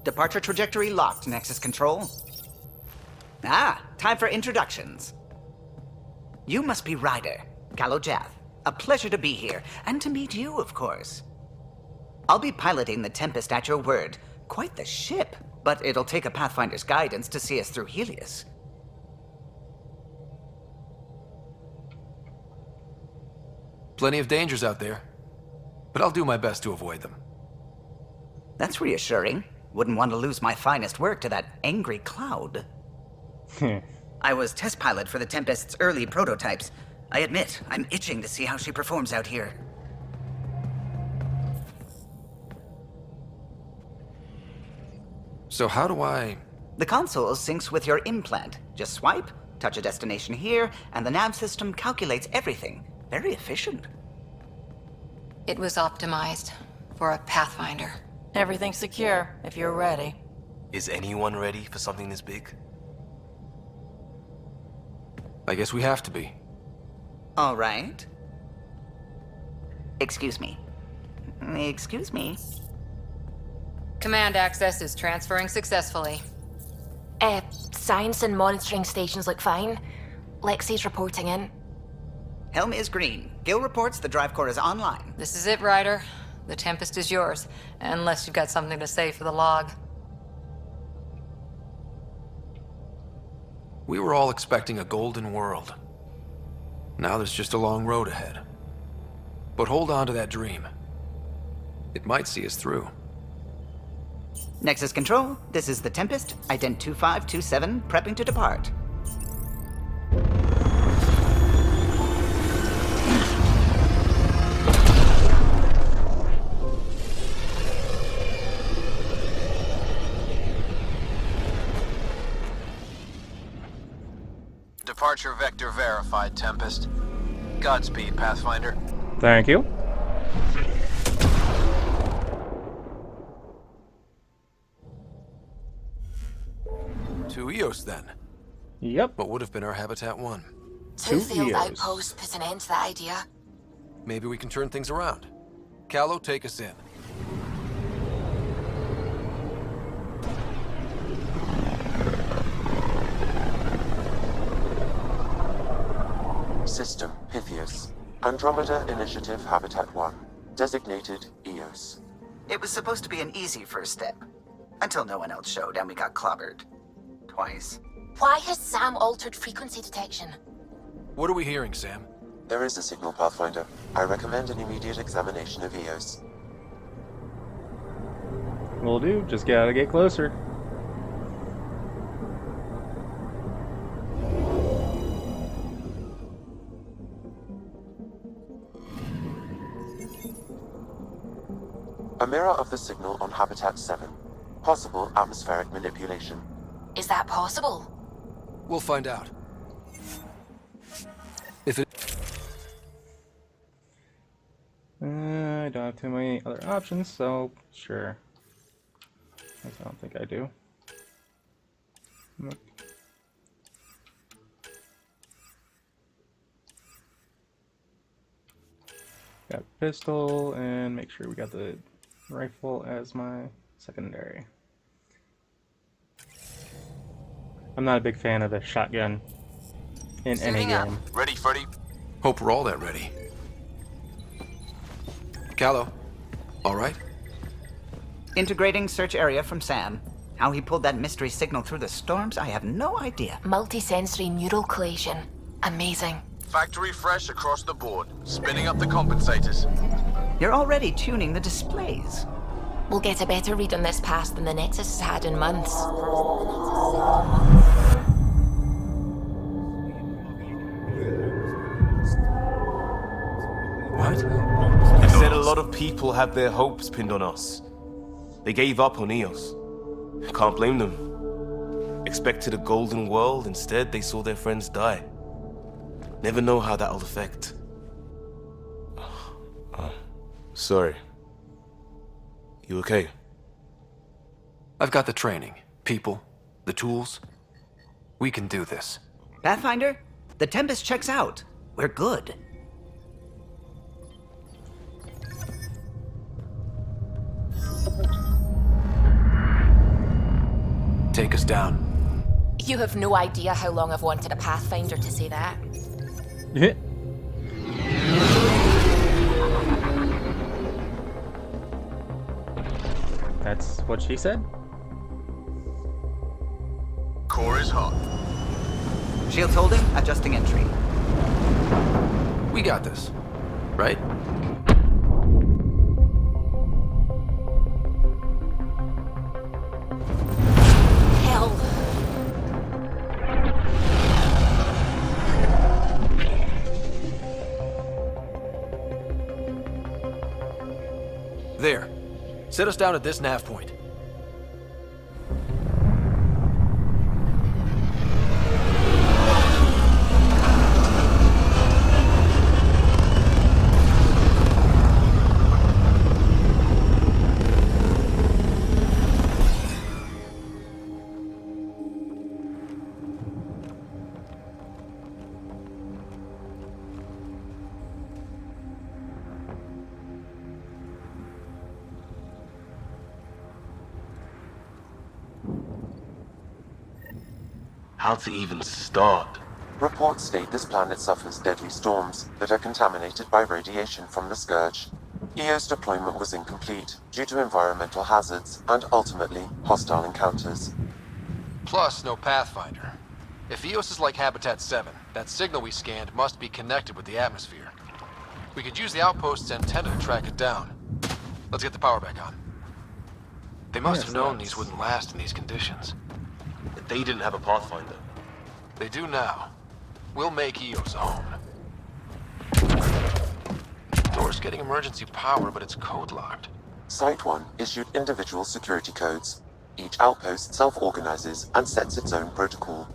Departure trajectory locked, Nexus Control. Ah, time for introductions. You must be Ryder, Gallo Jath. A pleasure to be here, and to meet you, of course. I'll be piloting the Tempest at your word. Quite the ship, but it'll take a Pathfinder's guidance to see us through Helios. Plenty of dangers out there, but I'll do my best to avoid them. That's reassuring. Wouldn't want to lose my finest work to that angry cloud. I was test pilot for the Tempest's early prototypes. I admit, I'm itching to see how she performs out here. So how do I... The console syncs with your implant. Just swipe, touch a destination here, and the nav system calculates everything. Very efficient. It was optimized for a Pathfinder. Everything's secure, if you're ready. Is anyone ready for something this big? I guess we have to be. All right. Excuse me. Excuse me. Command access is transferring successfully. Science and monitoring stations look fine. Lexi's reporting in. Helm is green. Gil reports the drive core is online. This is it, Ryder. The Tempest is yours, unless you've got something to say for the log. We were all expecting a golden world. Now there's just a long road ahead. But hold on to that dream. It might see us through. Nexus Control, this is the Tempest, ident 2527, prepping to depart. Departure vector verified, Tempest. Godspeed, Pathfinder. Thank you. To Eos, then. Yep. What would have been our Habitat 1? Two field outposts put an end to that idea. Maybe we can turn things around. Callow, take us in. System Pythias. Andromeda Initiative Habitat 1. Designated Eos. It was supposed to be an easy first step. Until no one else showed and we got clobbered. Twice. Why has Sam altered frequency detection? What are we hearing, Sam? There is a signal, Pathfinder. I recommend an immediate examination of Eos. Will do. Just gotta get closer. A mirror of the signal on Habitat 7. Possible atmospheric manipulation. Is that possible? We'll find out. If it... I don't have too many other options, so sure. I don't think I do. Nope. Got pistol, and make sure we got the rifle as my secondary. I'm not a big fan of the shotgun in any game. Ready, Freddy? Hope we're all that ready. Callow, all right? Integrating search area from Sam. How he pulled that mystery signal through the storms, I have no idea. Multisensory neural collation. Amazing. Factory fresh across the board. Spinning up the compensators. You're already tuning the displays. We'll get a better read on this pass than the Nexus has had in months. What? They said a lot of people have their hopes pinned on us. They gave up on Eos. Can't blame them. Expected a golden world, instead they saw their friends die. Never know how that'll affect. Sorry. You okay? I've got the training, people, the tools. We can do this. Pathfinder, the Tempest checks out. We're good. Take us down. You have no idea how long I've wanted a Pathfinder to say that. Yeah. That's what she said. Core is hot. Shields holding, adjusting entry. We got this, right? Hell. There. Set us down at this nav point. How to even start? Reports state this planet suffers deadly storms that are contaminated by radiation from the Scourge. EO's deployment was incomplete due to environmental hazards and ultimately hostile encounters. Plus, no Pathfinder. If EOS is like Habitat 7, that signal we scanned must be connected with the atmosphere. We could use the outpost's antenna to track it down. Let's get the power back on. They must have known these wouldn't last in these conditions. They didn't have a Pathfinder. They do now. We'll make EOS own. Door's getting emergency power, but it's code locked. Site 1 issued individual security codes. Each outpost self-organizes and sets its own protocol.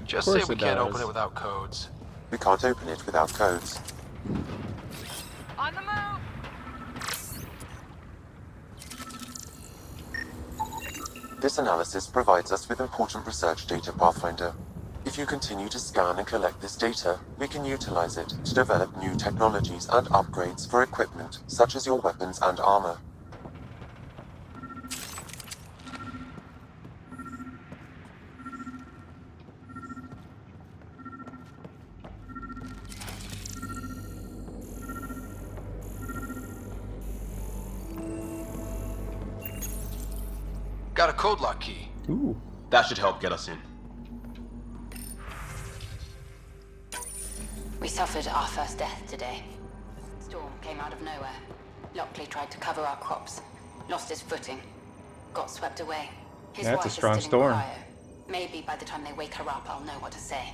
Just say we can't open it without codes. We can't open it without codes. On the move! This analysis provides us with important research data, Pathfinder. If you continue to scan and collect this data, we can utilize it to develop new technologies and upgrades for equipment, such as your weapons and armor. Got a code lock key. Ooh. That should help get us in. We suffered our first death today. Storm came out of nowhere. Lockley tried to cover our crops. Lost his footing. Got swept away. His That's wife a strong is still in storm. cryo. Maybe by the time they wake her up, I'll know what to say.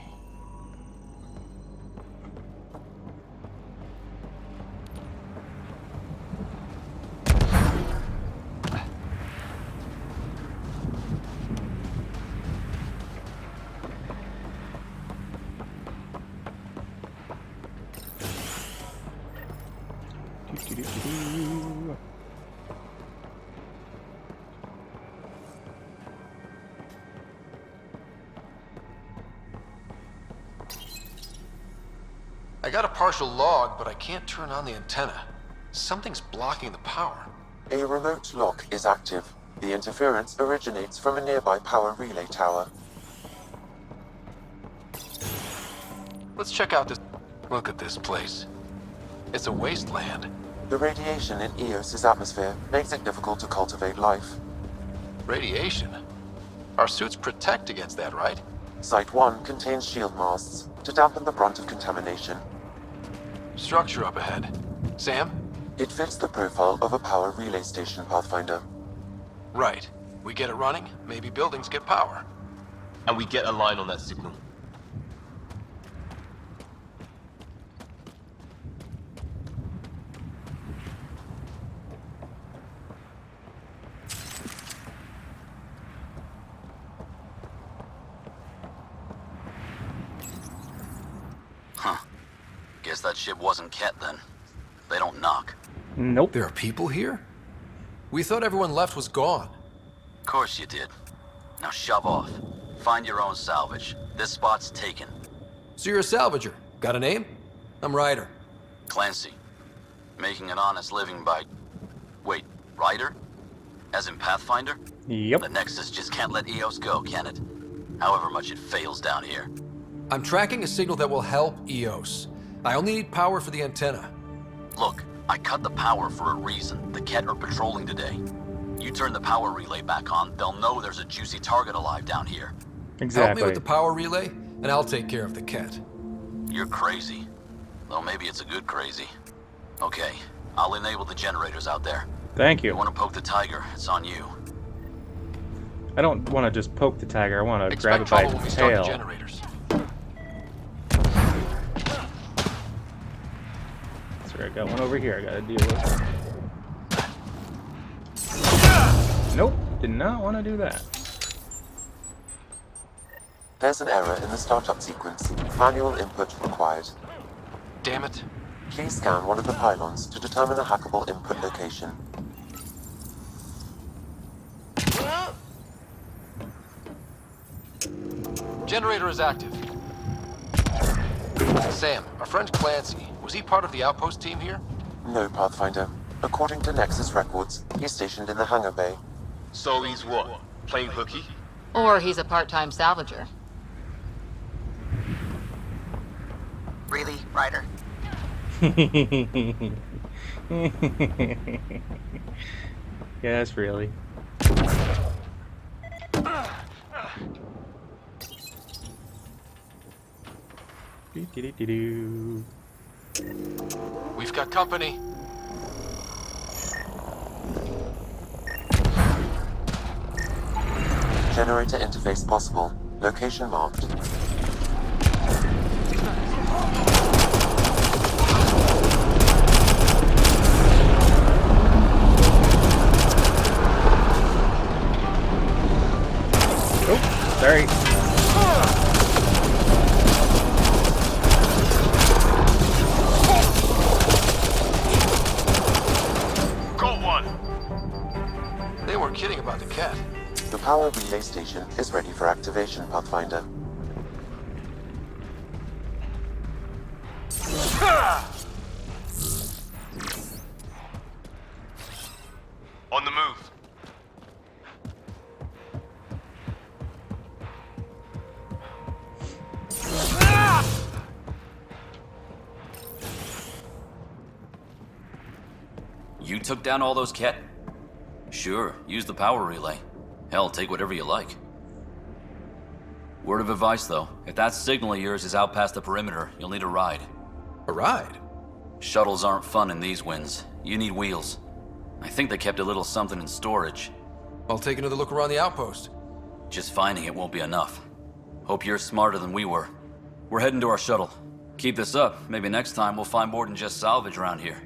I got a partial log, but I can't turn on the antenna. Something's blocking the power. A remote lock is active. The interference originates from a nearby power relay tower. Let's check out this. Look at this place. It's a wasteland. The radiation in Eos's atmosphere makes it difficult to cultivate life. Radiation? Our suits protect against that, right? Site 1 contains shield masts to dampen the brunt of contamination. Structure up ahead. Sam? It fits the profile of a power relay station, Pathfinder. Right. We get it running, maybe buildings get power. And we get a line on that signal. Huh. Guess that ship wasn't Ket then. They don't knock. Nope. There are people here? We thought everyone left was gone. Of course you did. Now shove off. Find your own salvage. This spot's taken. So you're a salvager. Got a name? I'm Ryder. Clancy. Making an honest living by... Wait, Ryder? As in Pathfinder? Yep. The Nexus just can't let EOS go, can it? However much it fails down here. I'm tracking a signal that will help EOS. I only need power for the antenna. Look, I cut the power for a reason. The Ket are patrolling today. You turn the power relay back on, they'll know there's a juicy target alive down here. Help me with the power relay, and I'll take care of the cat. You're crazy. Though maybe it's a good crazy. Okay, I'll enable the generators out there. Thank you. You want to poke the tiger, it's on you. I don't want to just poke the tiger, I want to grab it by its tail. Generators. So I got one over here I gotta deal with. Nope, did not want to do that. There's an error in the startup sequence. Manual input required. Damn it. Please scan one of the pylons to determine a hackable input location. Generator is active. Sam, our friend Clancy, was he part of the outpost team here? No, Pathfinder. According to Nexus records, he's stationed in the hangar bay. So he's what? Playing hooky? Or he's a part-time salvager. Really, Ryder? Yes, really. We've got company. Generator interface possible. Location marked. Oh, sorry. Got one. They weren't kidding about the cat. The power relay station is ready for activation, Pathfinder. On the move. You took down all those cat? Sure, use the power relay. Hell, take whatever you like. Word of advice, though. If that signal of yours is out past the perimeter, you'll need a ride. A ride? Shuttles aren't fun in these winds. You need wheels. I think they kept a little something in storage. I'll take another look around the outpost. Just finding it won't be enough. Hope you're smarter than we were. We're heading to our shuttle. Keep this up. Maybe next time we'll find more than just salvage around here.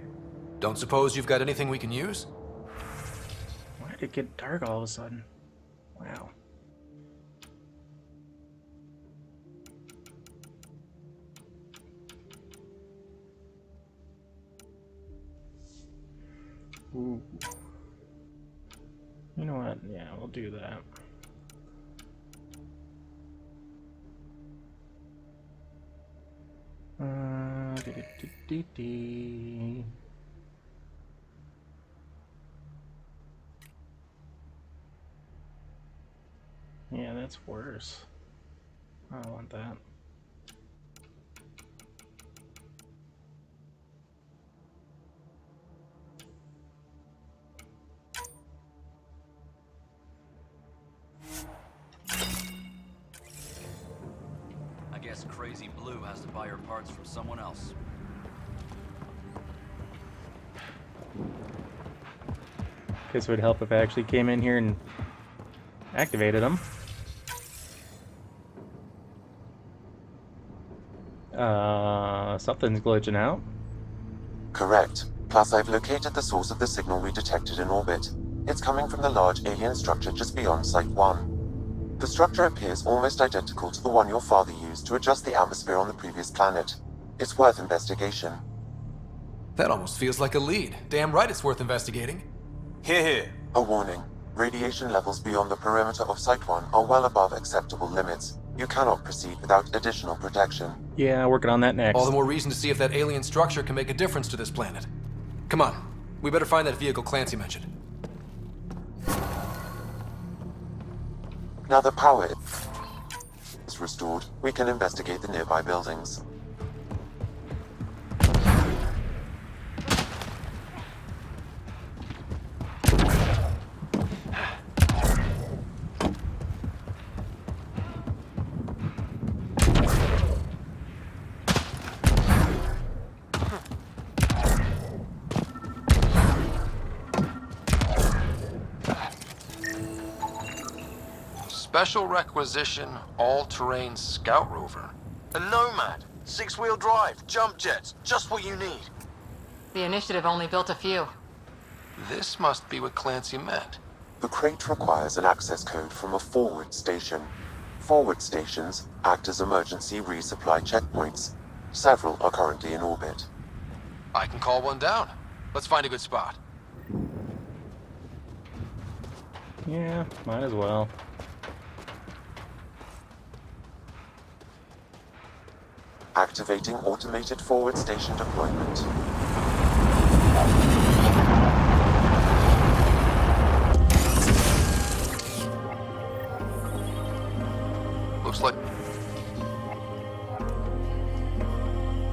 Don't suppose you've got anything we can use? Why did it get dark all of a sudden? Wow. Ooh. You know what? Yeah, we'll do that. Yeah, that's worse. I don't want that. I guess Crazy Blue has to buy her parts from someone else. Guess it would help if I actually came in here and activated them. Something's glitching out. Correct. Plus, I've located the source of the signal we detected in orbit. It's coming from the large alien structure just beyond Site 1. The structure appears almost identical to the one your father used to adjust the atmosphere on the previous planet. It's worth investigation. That almost feels like a lead. Damn right it's worth investigating. Here. A warning. Radiation levels beyond the perimeter of Site 1 are well above acceptable limits. You cannot proceed without additional protection. Yeah, working on that next. All the more reason to see if that alien structure can make a difference to this planet. Come on, we better find that vehicle Clancy mentioned. Now the power is restored, we can investigate the nearby buildings. Special requisition, all-terrain scout rover. A Nomad. 6-wheel drive, jump jets, just what you need. The initiative only built a few. This must be what Clancy meant. The crate requires an access code from a forward station. Forward stations act as emergency resupply checkpoints. Several are currently in orbit. I can call one down. Let's find a good spot. Yeah, might as well. Activating automated forward station deployment. Looks like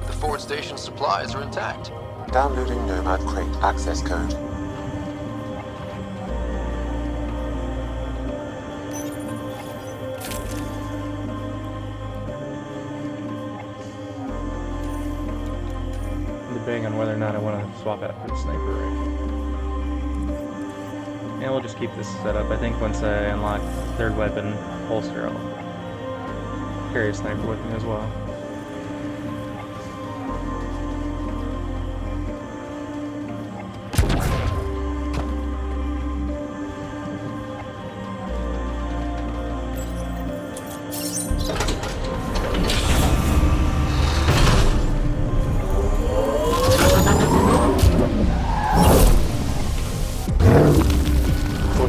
the forward station supplies are intact. Downloading Nomad crate access code. Debating on whether or not I want to swap out for the sniper rifle. Yeah, we'll just keep this set up. I think once I unlock third weapon holster, I'll carry a sniper with me as well.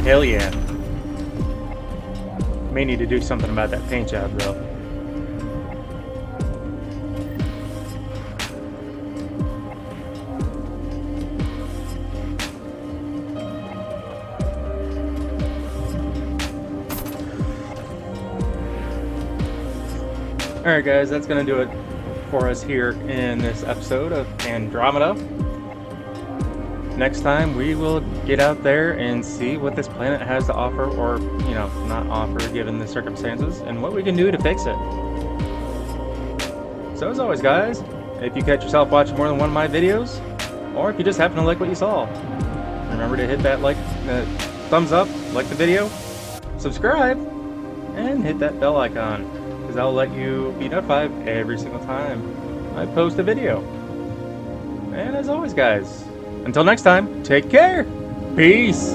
Hell yeah. May need to do something about that paint job though. Alright guys, that's gonna do it for us here in this episode of Andromeda. Next time we will get out there and see what this planet has to offer, or, you know, not offer given the circumstances, and what we can do to fix it. So as always guys, if you catch yourself watching more than one of my videos, or if you just happen to like what you saw, remember to hit that thumbs up, like the video, subscribe, and hit that bell icon, because I'll let you be notified every single time I post a video. And as always guys, until next time, take care. Peace.